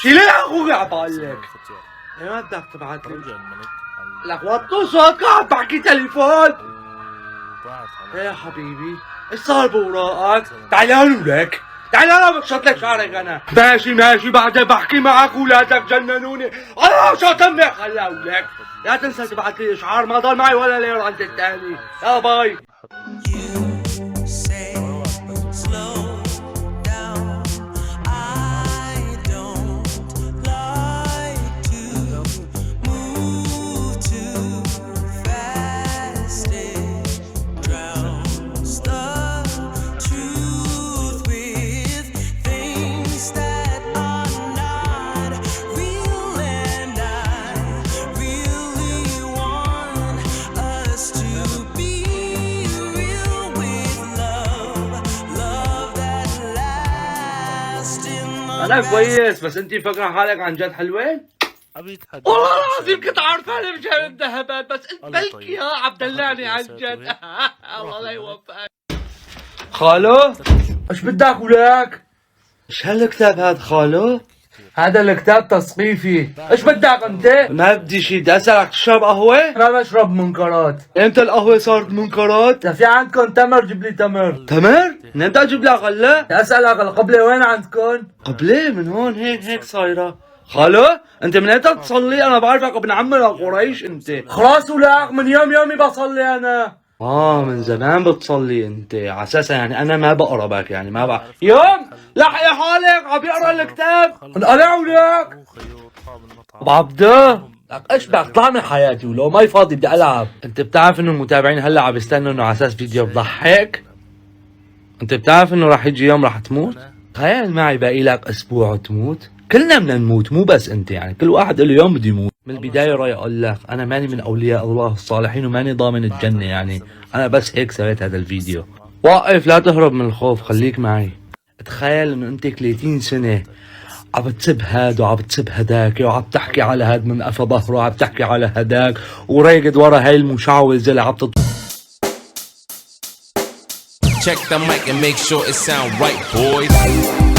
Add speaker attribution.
Speaker 1: شيلي يا اخوي عم بقول لك. ما بدك تبعت لي؟ لك وطوا صوتك عم بحكي تليفون. ايه يا حبيبي؟ ايش صار بوراقك؟ تعال لك. تعال انا بقشط لك شعرك انا. ماشي بعدين بحكي معك ولادك جننوني. انا شاطمك هلا ولك. لا تنسى تبعت لي اشعار ما ضل معي ولا ليره عند الثاني. يا باي. انا كويس بس انتي فاكره حالك عن جد حلوه؟ والله العظيم كنت عارفه انا مشان الذهبات بس قلت بلكي عم دلعني عن جد. الله لا يوفقك. خالو ايش بدك ولك؟ ايش هالكتاب هاد خالو؟ هذا الكتاب تثقيفي. ايش بدك انت؟ ما بدي شي. بدي اسالك تشرب قهوه؟ انا بشرب منكرات. امتى القهوه صارت منكرات؟ في عندكم تمر؟ جيب لي تمر. تمر؟ من امتى اجيب لك غله؟ بدي اسالك القبله وين عندكم؟ قبله من هون هيك صايره. خالو انت من امتى تصلي؟ انا بعرفك ابن عم لقريش انت. خلاص ولك من يومي بصلي انا. من زمان بتصلي انت على اساس يعني انا ما بقربك يعني ما بقى يوم لحقي حالك عم يقرا الكتاب انقلع ولك ابو عبده. لك ايش بدك طلع من حياتي ولو ماي فاضي بدي العب. انت بتعرف انه المتابعين هلا عم يستنوا انه على اساس فيديو بضحك؟ انت بتعرف انه راح يجي يوم راح تموت؟ تخيل معي باقي لك اسبوع وتموت. كلنا بدنا نموت مو بس انت يعني كل واحد له يوم بده يموت. من البداية راي اقول لك انا ماني من اولياء الله الصالحين وماني ضامن الجنة يعني انا بس هيك سويت هذا الفيديو. وقف لا تهرب من الخوف خليك معي. تخيل انه انت 30 سنة عم بتسب هاد وعم بتسب هداك وعم تحكي على هاد من قفا ظهره وعم تحكي على هداك ورايقد ورا هاي المشعوذة اللي عم
Speaker 2: Check the mic and make sure it sound right, boys.